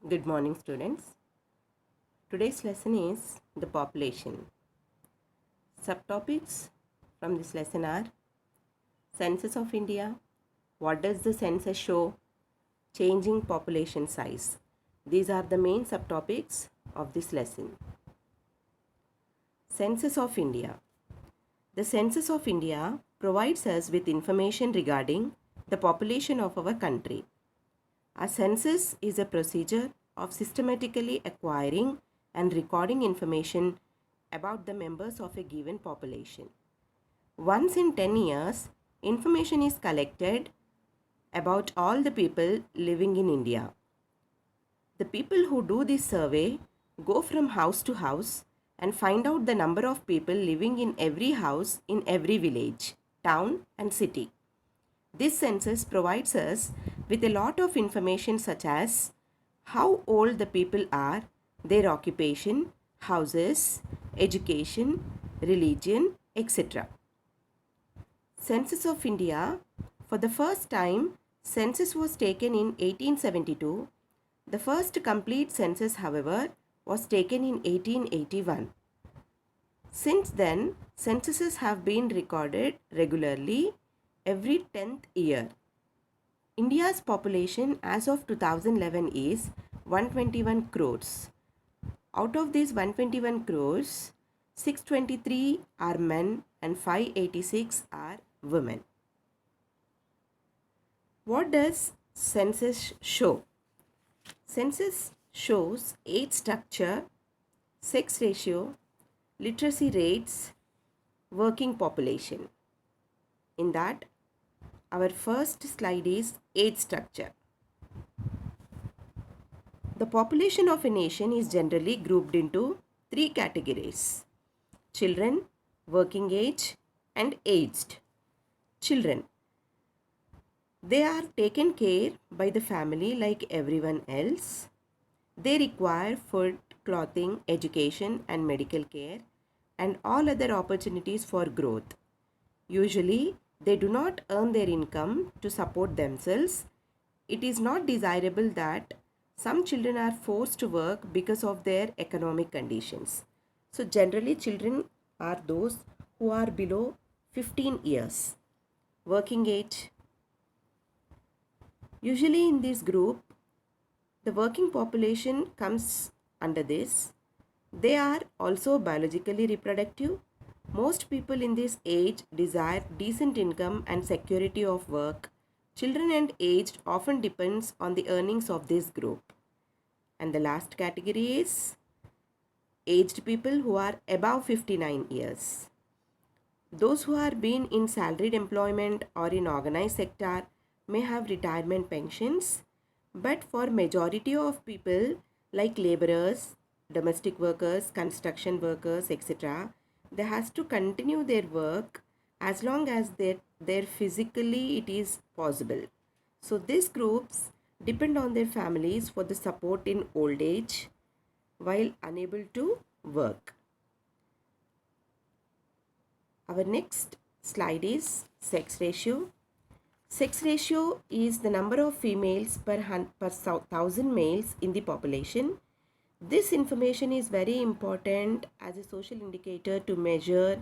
Good morning, students. Today's lesson is the population. Subtopics from this lesson are Census of India, what does the census show, changing population size. These are the main subtopics of this lesson. Census of India. The Census of India provides us with information regarding the population of our country. A census is a procedure of systematically acquiring and recording information about the members of a given population. Once in 10 years, information is collected about all the people living in India. The people who do this survey go from house to house and find out the number of people living in every house in every village, town, and city. This census provides us with a lot of information such as how old the people are, their occupation, houses, education, religion, etc. Census of India. For the first time, census was taken in 1872. The first complete census, however, was taken in 1881. Since then, censuses have been recorded regularly every 10th year. India's population as of 2011 is 121 crores. Out of these 121 crores, 623 are men and 586 are women. What does census show? Census shows age structure, sex ratio, literacy rates, working population. In that, our first slide is age structure. The population of a nation is generally grouped into three categories: children, working age, and aged. Children. They are taken care by the family like everyone else. They require food, clothing, education, and medical care, and all other opportunities for growth. Usually, they do not earn their income to support themselves. It is not desirable that some children are forced to work because of their economic conditions. So, generally, children are those who are below 15 years. Working age. Usually, in this group, the working population comes under this. They are also biologically reproductive. Most people in this age desire decent income and security of work. Children and aged often depends on the earnings of this group. And the last category is aged people who are above 59 years. Those who are been in salaried employment or in organized sector may have retirement pensions, but for majority of people like laborers, domestic workers, construction workers, etc., they has to continue their work as long as their physically it is possible. So these groups depend on their families for the support in old age while unable to work. Our next slide is sex ratio. Sex ratio is the number of females per 1000 males in the population. This information is very important as a social indicator to measure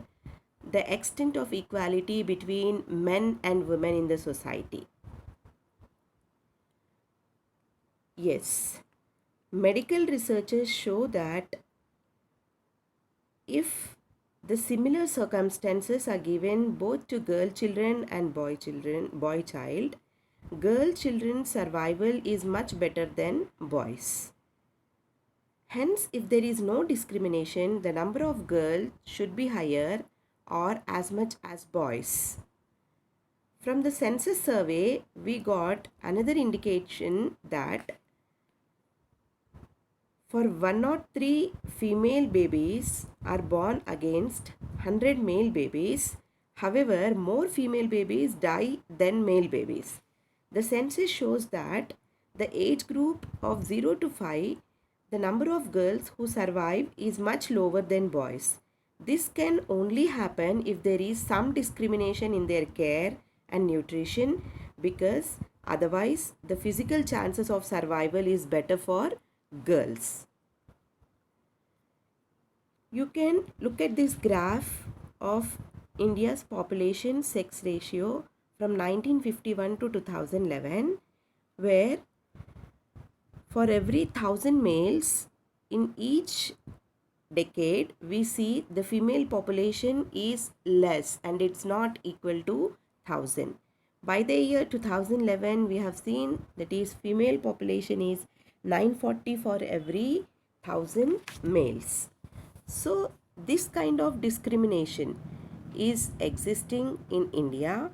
the extent of equality between men and women in the society. Yes, medical researchers show that if the similar circumstances are given both to girl children and boy child, girl children's survival is much better than boys. Hence, if there is no discrimination, the number of girls should be higher or as much as boys. From the census survey, we got another indication that for 103 female babies are born against 100 male babies. However, more female babies die than male babies. The census shows that the age group of 0 to 5, the number of girls who survive is much lower than boys. This can only happen if there is some discrimination in their care and nutrition, because otherwise the physical chances of survival is better for girls. You can look at this graph of India's population sex ratio from 1951 to 2011, where for every 1000 males in each decade, we see the female population is less and it's not equal to 1000. By the year 2011, we have seen that is female population is 940 for every 1000 males. So this kind of discrimination is existing in India.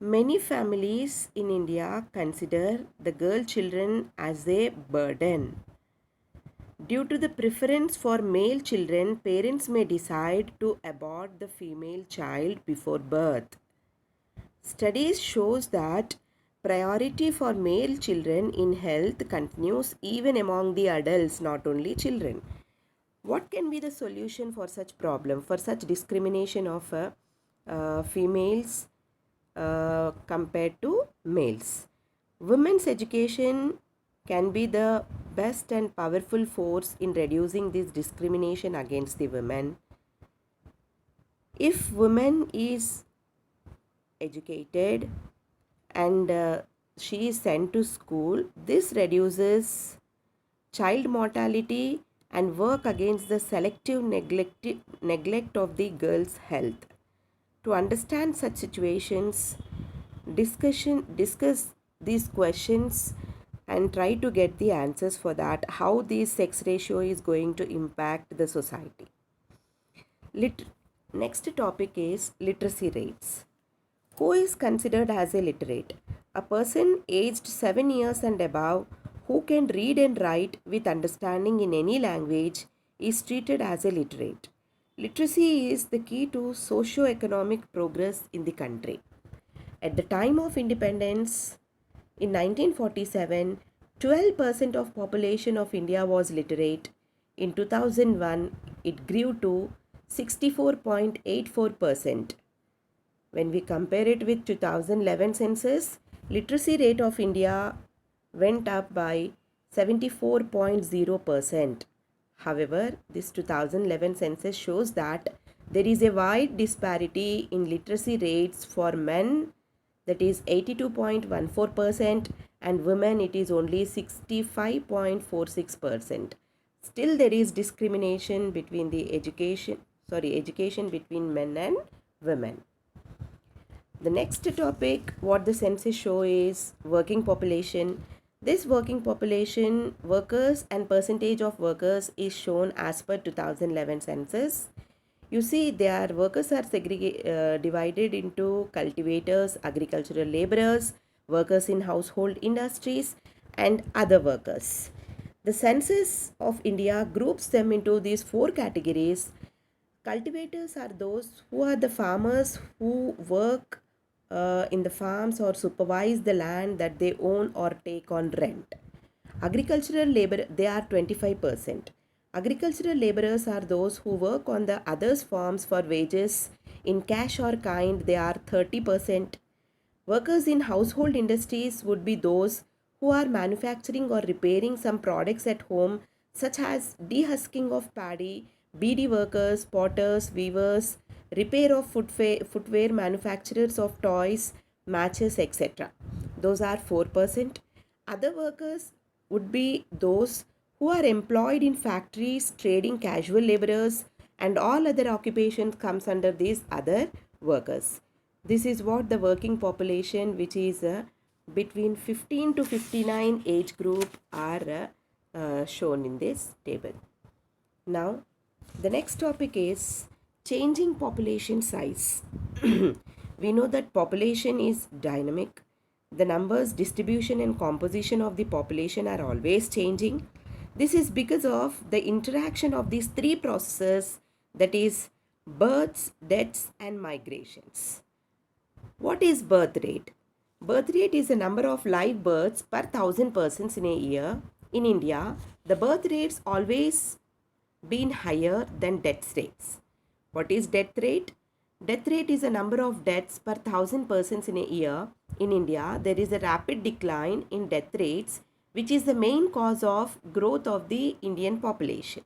Many families in India consider the girl children as a burden. Due to the preference for male children, parents may decide to abort the female child before birth. Studies shows that priority for male children in health continues even among the adults, not only children. What can be the solution for such problem, for such discrimination of females compared to males? Women's education can be the best and powerful force in reducing this discrimination against the women. If woman is educated and she is sent to school, this reduces child mortality and work against the selective neglect of the girl's health. To understand such situations, discuss these questions and try to get the answers for that, how this sex ratio is going to impact the society. Next topic is literacy rates. Who is considered as a literate? A person aged 7 years and above who can read and write with understanding in any language is treated as a literate. Literacy is the key to socio-economic progress in the country. At the time of independence in 1947, 12% of population of India was literate. In 2001, it grew to 64.84%. When we compare it with 2011 census, literacy rate of India went up by 74.0%. However, this 2011 census shows that there is a wide disparity in literacy rates for men, that is 82.14%, and women it is only 65.46%. Still there is discrimination between the education between men and women. The next topic, what the census show is working population. This working population, workers and percentage of workers is shown as per 2011 census. You see, their workers are divided into cultivators, agricultural laborers, workers in household industries, and other workers. The census of India groups them into these four categories. Cultivators are those who are the farmers who work in the farms or supervise the land that they own or take on rent. Agricultural labor, they are 25%. Agricultural laborers are those who work on the others' farms for wages in cash or kind, they are 30%. Workers in household industries would be those who are manufacturing or repairing some products at home, such as dehusking of paddy, beady workers, potters, weavers, repair of footwear, manufacturers of toys, matches, etc. Those are 4%. Other workers would be those who are employed in factories, trading, casual laborers, and all other occupations comes under these other workers. This is what the working population, which is between 15 to 59 age group, are shown in this table. Now, the next topic is changing population size. We know that population is dynamic. The numbers, distribution, and composition of the population are always changing. This is because of the interaction of these three processes, that is births, deaths, and migrations. What is birth rate? Birth rate is the number of live births per 1000 persons in a year. In India, the birth rates always been higher than death rates. What is death rate? Death rate is the number of deaths per 1000 persons in a year. In India, there is a rapid decline in death rates which is the main cause of growth of the Indian population.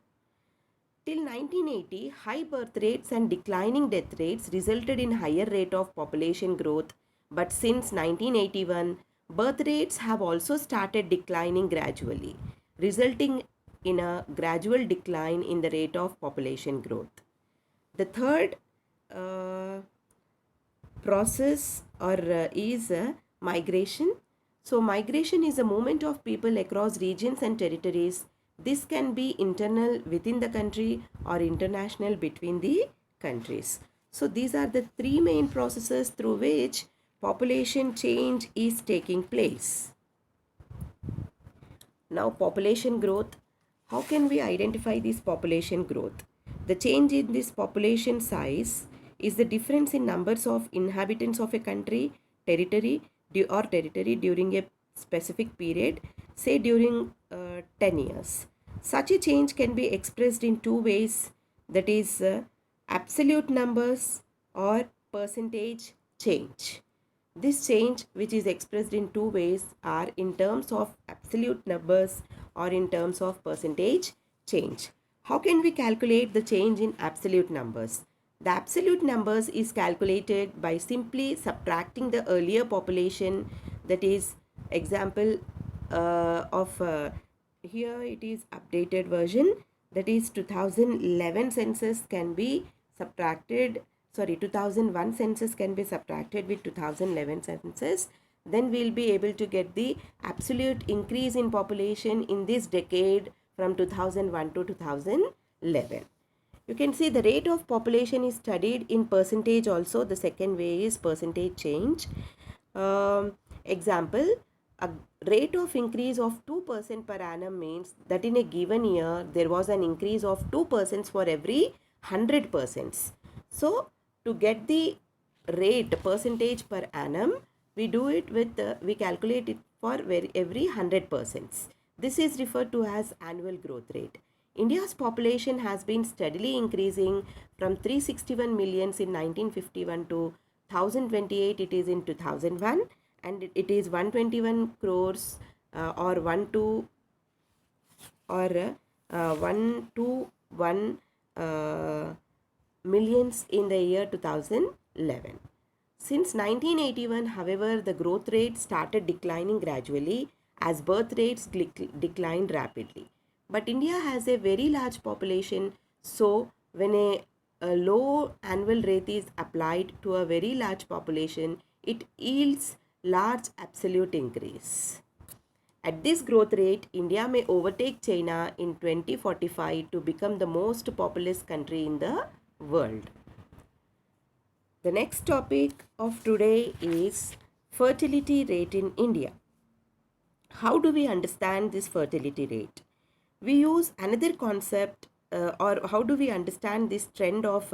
Till 1980, high birth rates and declining death rates resulted in higher rate of population growth, but since 1981, birth rates have also started declining gradually, resulting in a gradual decline in the rate of population growth. The third process is migration. So migration is a movement of people across regions and territories. This can be internal within the country or international between the countries. So these are the three main processes through which population change is taking place. Now population growth. How can we identify this population growth? The change in this population size is the difference in numbers of inhabitants of a country, territory during a specific period, say during 10 years. Such a change can be expressed in two ways, that is absolute numbers or percentage change. This change, which is expressed in two ways, are in terms of absolute numbers or in terms of percentage change. How can we calculate the change in absolute numbers? The absolute numbers is calculated by simply subtracting the earlier population, that is example here it is updated version, that is 2011 census can be subtracted, 2001 census can be subtracted with 2011 census. Then we'll be able to get the absolute increase in population in this decade from 2001 to 2011. You can see the rate of population is studied in percentage also. The second way is percentage change. Example, a rate of increase of 2% per annum means that in a given year there was an increase of 2% for every 100%. So to get the rate percentage per annum, we do it with we calculate it for every 100%. This is referred to as annual growth rate. India's population has been steadily increasing from 361 millions in 1951 to 1028 it is in 2001, and it is 121 crores or 121 millions in the year 2011. Since 1981, however, the growth rate started declining gradually as birth rates declined rapidly. But India has a very large population, so when a low annual rate is applied to a very large population, it yields large absolute increase. At this growth rate, India may overtake China in 2045 to become the most populous country in the world. The next topic of today is fertility rate in India. How do we understand this fertility rate? We use another concept or how do we understand this trend of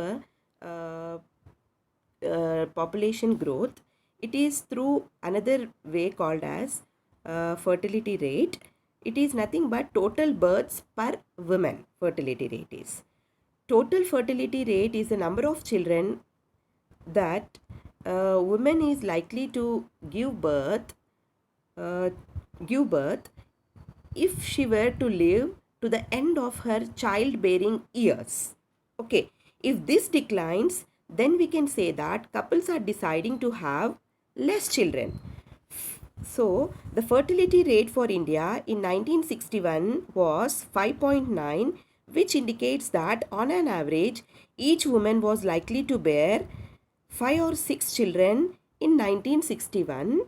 population growth? It is through another way called as fertility rate. It is nothing but total births per woman. Fertility rate is. Total fertility rate is the number of children that woman is likely to give birth if she were to live to the end of her childbearing years. Okay, if this declines, then we can say that couples are deciding to have less children. So, the fertility rate for India in 1961 was 5.9, which indicates that on an average, each woman was likely to bear 5 or 6 children in 1961.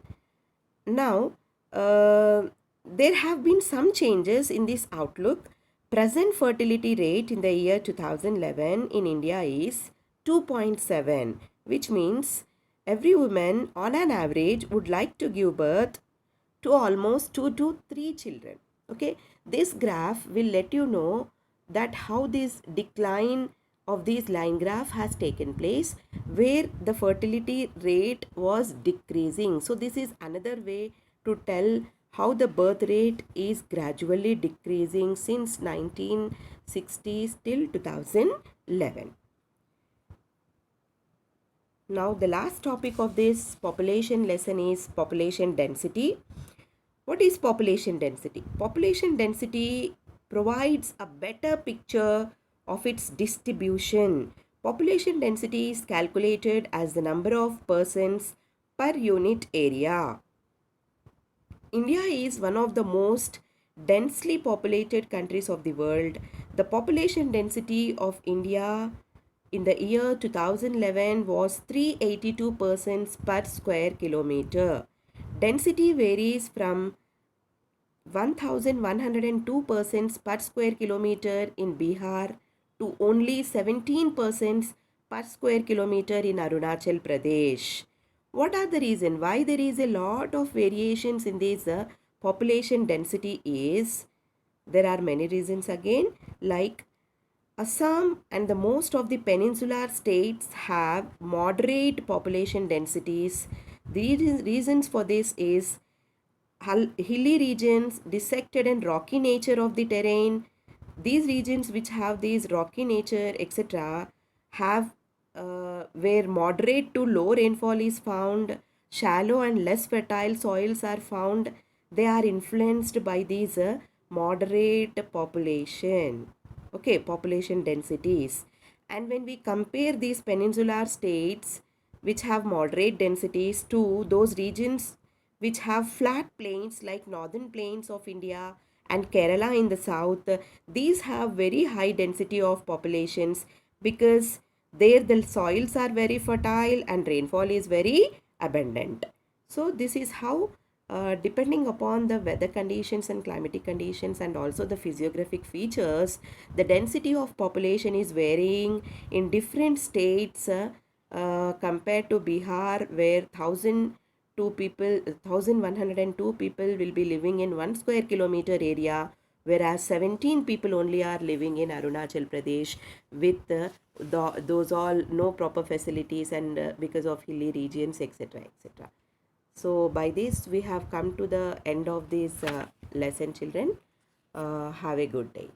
Now, there have been some changes in this outlook. Present fertility rate in the year 2011 in India is 2.7, which means every woman on an average would like to give birth to almost 2 to 3 children. Okay, this graph will let you know that how this decline of this line graph has taken place, where the fertility rate was decreasing. So this is another way to tell how the birth rate is gradually decreasing since 1960s till 2011. Now the last topic of this population lesson is population density. What is population density? Population density provides a better picture of its distribution. Population density is calculated as the number of persons per unit area. India is one of the most densely populated countries of the world. The population density of India in the year 2011 was 382 persons per square kilometer. Density varies from 1102 persons per square kilometer in Bihar to only 17 persons per square kilometer in Arunachal Pradesh. What are the reason why there is a lot of variations in this population density is? There are many reasons again, like Assam and the most of the peninsular states have moderate population densities. The reasons for this is hilly regions, dissected and rocky nature of the terrain. These regions which have these rocky nature, etc., have where moderate to low rainfall is found, shallow and less fertile soils are found. They are influenced by these moderate population. Okay, population densities. And when we compare these peninsular states which have moderate densities to those regions which have flat plains like northern plains of India and Kerala in the south, these have very high density of populations because there the soils are very fertile and rainfall is very abundant. So this is how depending upon the weather conditions and climatic conditions and also the physiographic features, the density of population is varying in different states compared to Bihar, where 1102 people will be living in 1 square kilometer area, whereas 17 people only are living in Arunachal Pradesh with those all no proper facilities and because of hilly regions, etc., etc. So by this we have come to the end of this lesson, children. Have a good day.